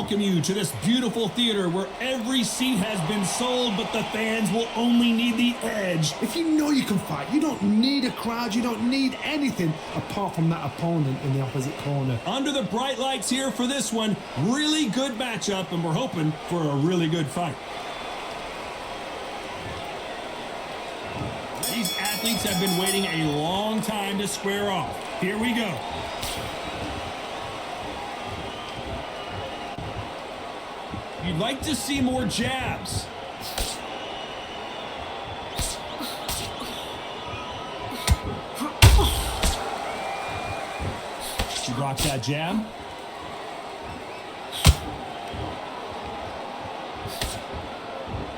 welcome you to this beautiful theater where every seat has been sold, but the fans will only need the edge. If you know you can fight, you don't need a crowd, you don't need anything apart from that opponent in the opposite corner. Under the bright lights here for this one, really good matchup, and we're hoping for a really good fight. These athletes have been waiting a long time to square off. Here we go. You'd like to see more jabs. She blocks that jab.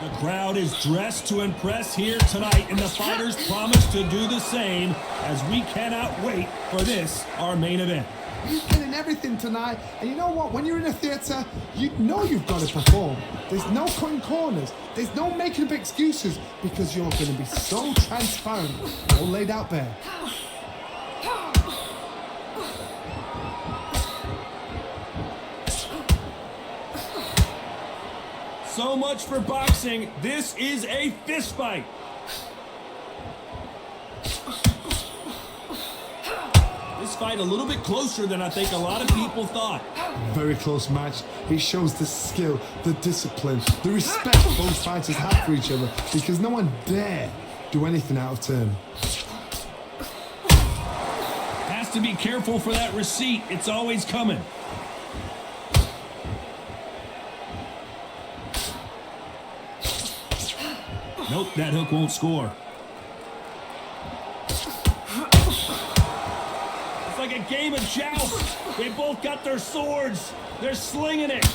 The crowd is dressed to impress here tonight, and the fighters promise to do the same as we cannot wait for this, our main event. You're getting everything tonight, and you know what? When you're in a theatre, you know you've got to perform. There's no cutting corners. There's no making up excuses because you're going to be so transparent, all laid out bare. So much for boxing. This is a fist fight. This fight a little bit closer than I think a lot of people thought. Very close match. It shows the skill, the discipline, the respect both fighters have for each other because no one dare do anything out of turn. Has to be careful for that receipt. It's always coming. Nope, that hook won't score. It's like a game of joust. They both got their swords. They're slinging it.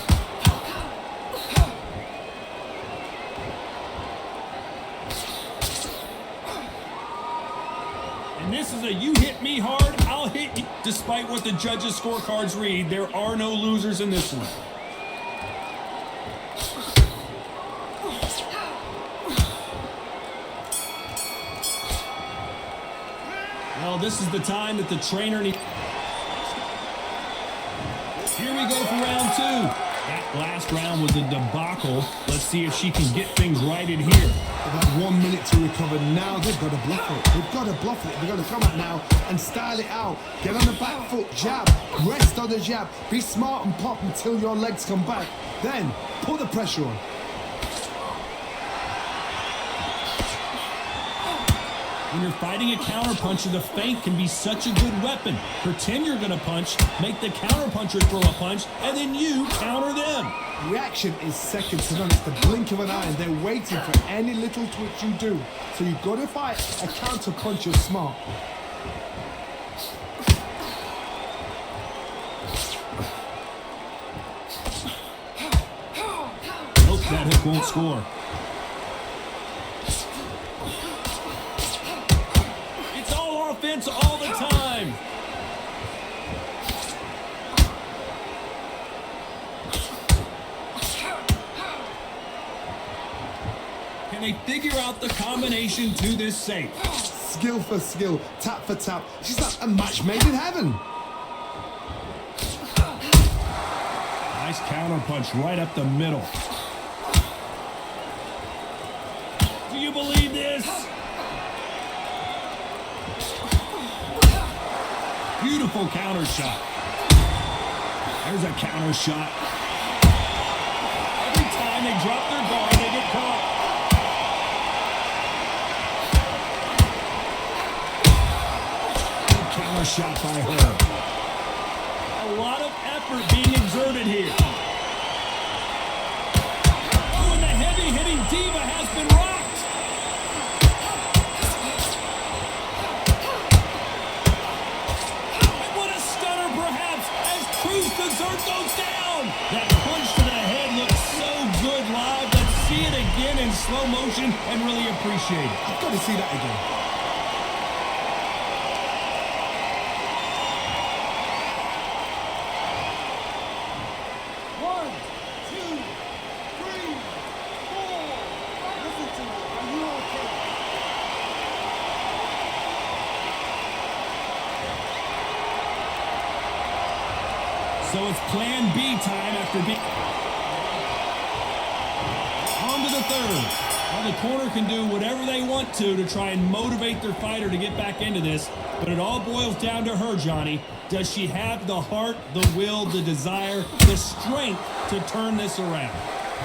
And this is a you hit me hard, I'll hit you. Despite what the judges' scorecards read, there are no losers in this one. Well, this is the time that the trainer needs. Here we go for round two. That last round was a debacle. Let's see if she can get things righted here. They've got 1 minute to recover. Now they've got to bluff it. They've got to bluff it. They've got to come out now and style it out. Get on the back foot, jab, rest on the jab. Be smart and pop until your legs come back. Then put the pressure on. When you're fighting a counterpuncher, the feint can be such a good weapon. Pretend you're going to punch, make the counterpuncher throw a punch, and then you counter them. Reaction is second to none. It's the blink of an eye, and they're waiting for any little twitch you do. So you've got to fight a counterpuncher smart. Nope, that hook won't score. Offense all the time. Can they figure out the combination to this safe? Skill for skill, tap for tap. She's like a match made in heaven. Nice counter punch right up the middle. Do you believe this? Beautiful counter shot. There's a counter shot. Every time they drop their guard, they get caught. Good counter shot by her. A lot of effort being exerted here. Oh, and the heavy-hitting diva has been rocked. Dessert goes down. That punch to the head looks so good live. Let's see it again in slow motion and really appreciate it. I've got to see that again. One, two, three, four. Listen to me. Are you okay? So it's plan B time after being... On to the third. Well, the corner can do whatever they want to try and motivate their fighter to get back into this, but it all boils down to her, Johnny. Does she have the heart, the will, the desire, the strength to turn this around?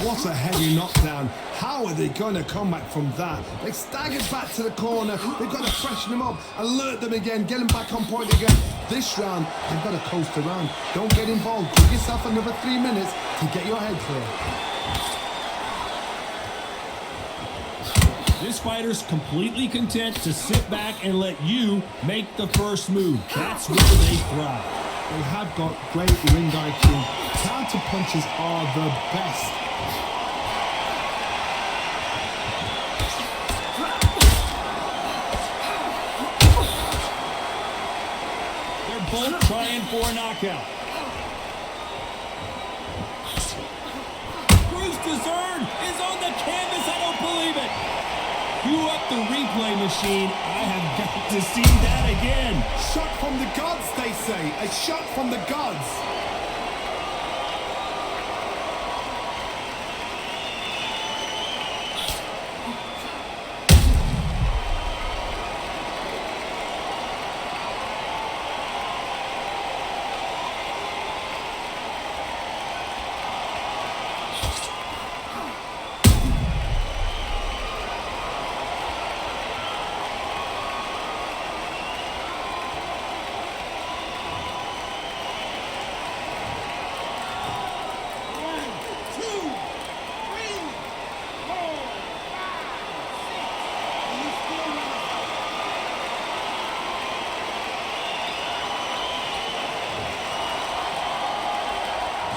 What a heavy knockdown. How are they going to come back from that? They staggered back to the corner. They've got to freshen them up, alert them again, get them back on point again. This round, they've got to coast around. Don't get involved. Give yourself another 3 minutes to get your head clear. This fighter's completely content to sit back and let you make the first move. That's where they thrive. They have got great ring IQ. Counter punches are the best. They're both trying for a knockout. Bruce Dern is on the canvas. I don't believe it. Cue up the replay machine. I have got to see that again. Shot from the gods, they say. A shot from the gods.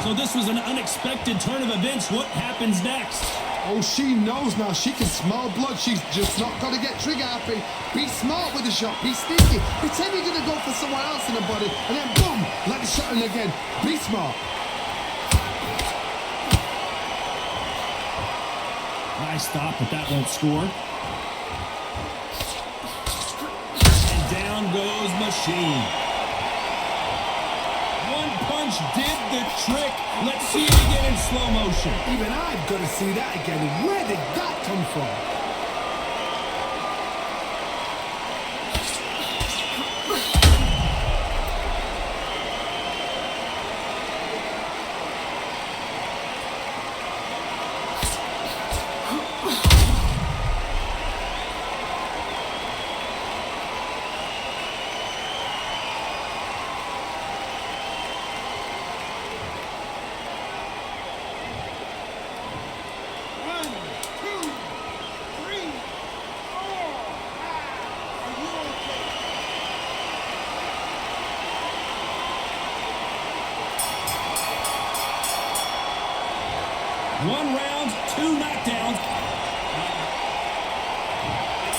So this was an unexpected turn of events. What happens next? Oh, she knows now. She can smell blood. She's just not got to get trigger happy. Be smart with the shot. Be sneaky. Pretend you're going to go for someone else in the body, and then boom, let the shot in again. Be smart. Nice stop, but that won't score. And down goes Machine. One punch did the trick. Let's see it again in slow motion. Even I've got to see that again. Where did that come from? One round, 2 knockdowns.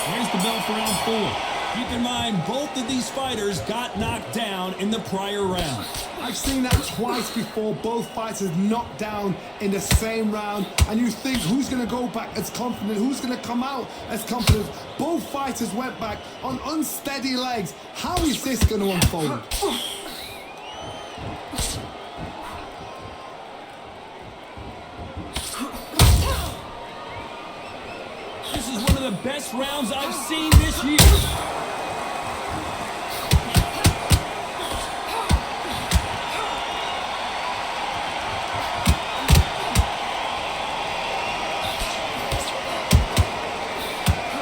Here's the bell for round 4. Keep in mind, both of these fighters got knocked down in the prior round. I've seen that twice before. Both fighters knocked down in the same round. And you think, who's going to go back as confident? Who's going to come out as confident? Both fighters went back on unsteady legs. How is this going to unfold? This is one of the best rounds I've seen this year.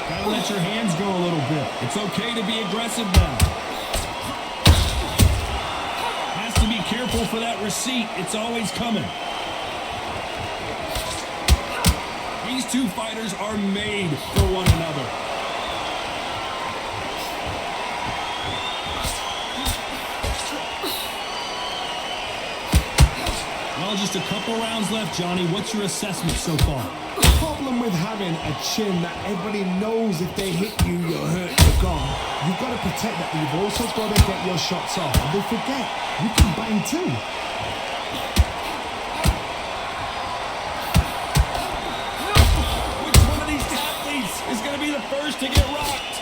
Gotta let your hands go a little bit. It's okay to be aggressive now. Has to be careful for that receipt. It's always coming. These two fighters are made for one another. Well, just a couple rounds left, Johnny. What's your assessment so far? The problem with having a chin that everybody knows if they hit you, you're hurt, you're gone. You've got to protect that, but you've also got to get your shots off. And don't forget, you can bang too. Is going to be the first to get rocked.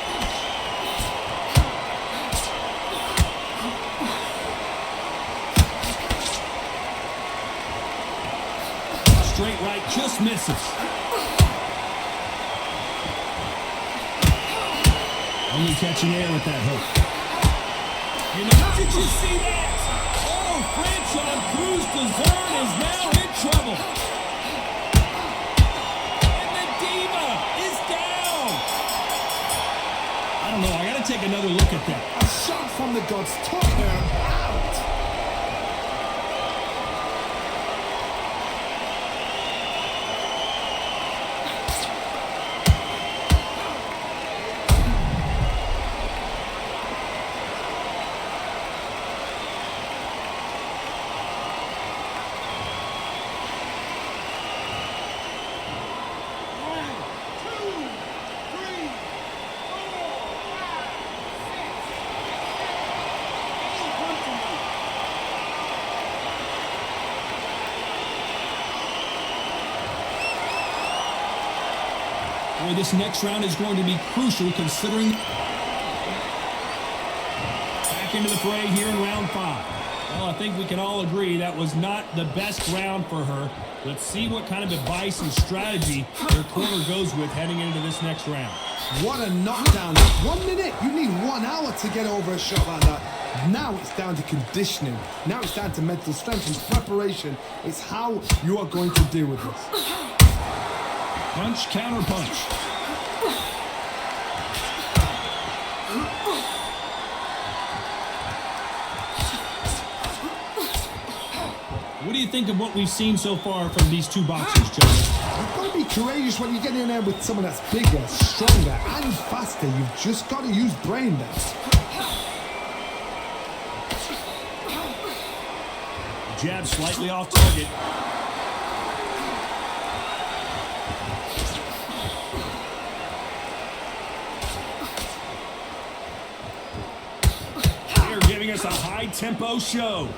straight right, just misses. Only catching air with that hook. You know, did you see that? Oh, franchon Cruz to Dern is now in trouble. And the Diva is down. I don't know. I got to take another look at that. A shot from the gods took her out. Boy, this next round is going to be crucial considering back into the fray here in round 5. Well, I think we can all agree that was not the best round for her. Let's see what kind of advice and strategy their corner goes with heading into this next round. What a knockdown. 1 minute. You need 1 hour to get over a shot like that. Now it's down to conditioning. Now it's down to mental strength and preparation. It's how you are going to deal with this. Punch, counter punch. What do you think of what we've seen so far from these two boxers, John? You've got to be courageous when you get in there with someone that's bigger, stronger, and faster. You've just got to use brain there. Jab slightly off target. They're giving us a high-tempo show.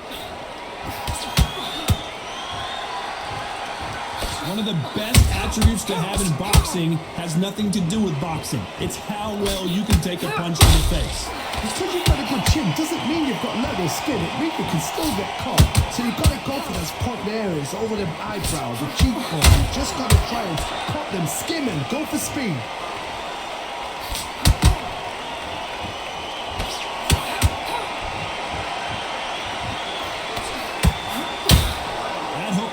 One of the best attributes to have in boxing has nothing to do with boxing. It's how well you can take a punch to the face. Because you've got a good chin doesn't mean you've got leather skin. It means you can still get caught. So you've got to go for those point areas, over the eyebrow, the cheekbone. You've just got to try and cut them, skim and go for speed.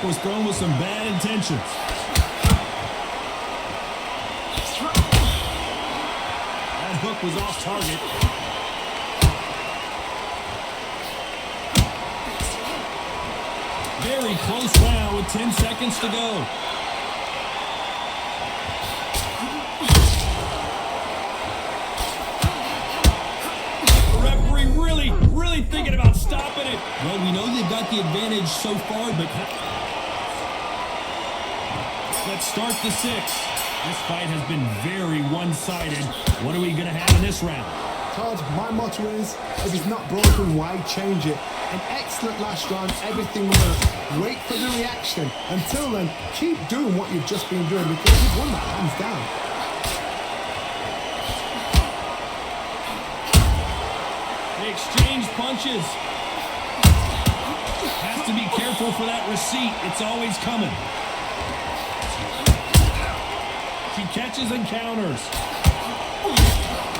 Was thrown with some bad intentions. That hook was off target. Very close round with 10 seconds to go. The referee really thinking about stopping it. Well, we know they've got the advantage so far, but let's start the 6th. This fight has been very one-sided. What are we going to have in this round? Todd, my motto is, if it's not broken, why change it? An excellent last round, everything worked. Wait for the reaction. Until then, keep doing what you've just been doing because you've won that hands down. They exchange punches. Has to be careful for that receipt. It's always coming. She catches and counters.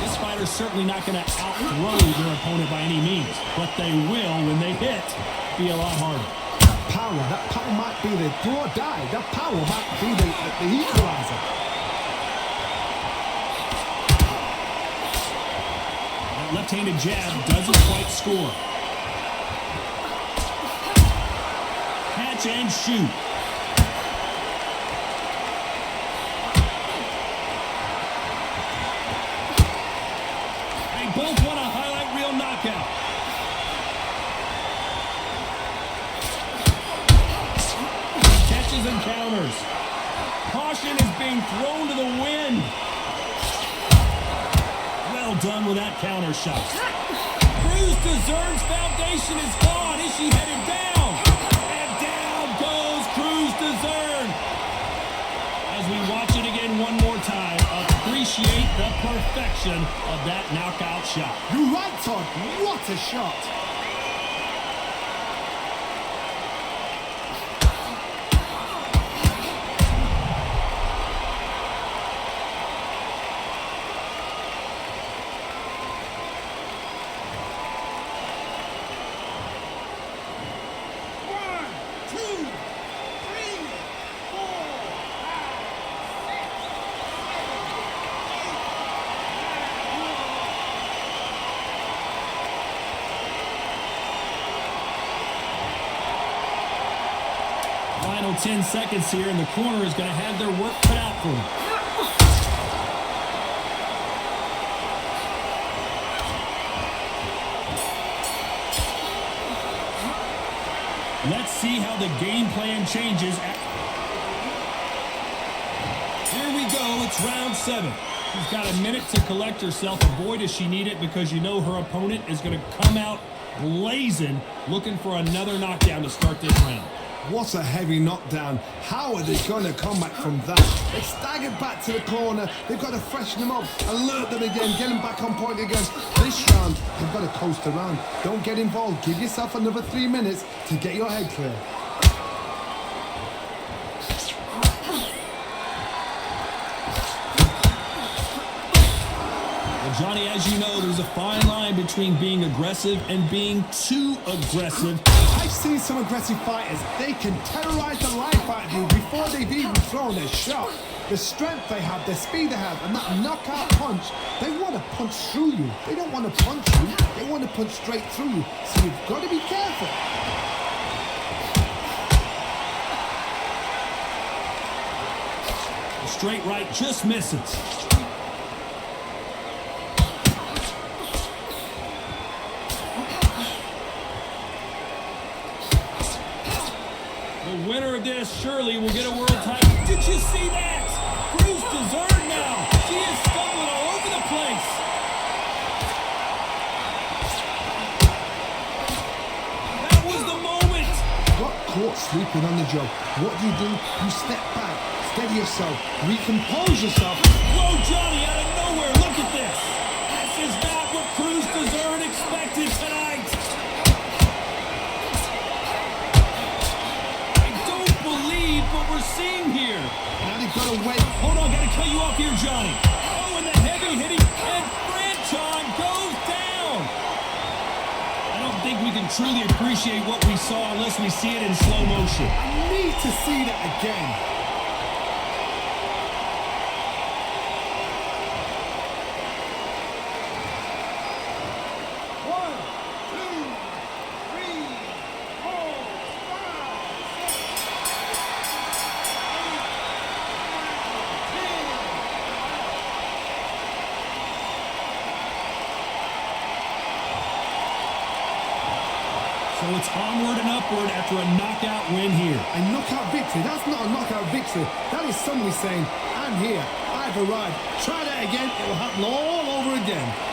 This fighter's certainly not going to outthrow their opponent by any means, but they will, when they hit, be a lot harder. That power might be the do or die. That power might be the equalizer. That left-handed jab doesn't quite score. Catch and shoot. Both want a highlight reel knockout. Catches and counters. Caution is being thrown to the wind. Well done with that counter shot. Cruz to Dern's foundation is gone. Is she headed down? And down goes Cruz to Dern. As we watch it again one more time, appreciate the perfection of that knockout shot. You're right, Todd. What a shot. 10 seconds here, and the corner is going to have their work cut out for them. Let's see how the game plan changes. Here we go. It's round 7. She's got a minute to collect herself. And boy, does she need it, because you know her opponent is going to come out blazing, looking for another knockdown to start this round. What a heavy knockdown. How are they going to come back from that? They staggered back to the corner. They've got to freshen them up, alert them again, get them back on point again. This round, they've got to coast around. Don't get involved. Give yourself another 3 minutes to get your head clear. Johnny, as you know, there's a fine line between being aggressive and being too aggressive. I've seen some aggressive fighters. They can terrorize the life out of you before they've even thrown a shot. The strength they have, the speed they have, and that knockout punch, they want to punch through you. They don't want to punch you. They want to punch straight through you. So you've got to be careful. The straight right just misses. The winner of this surely will get a world title. Did you see that? Cruz dern now. She is stumbling all over the place. That was the moment. Got caught sleeping on the job. What do? You step back, steady yourself, recompose yourself. Whoa, Johnny, out of nowhere. Look at this. This is not what Cruz dern expected tonight. What we're seeing here. Now they've got to wait. Hold on, gotta cut you off here, Johnny. Oh, and the heavy hitting, and franchon goes down. I don't think we can truly appreciate what we saw unless we see it in slow motion. I need to see that again. So it's onward and upward after a knockout win here. A knockout victory? That's not a knockout victory. That is somebody saying, I'm here, I've arrived. Try that again, it will happen all over again.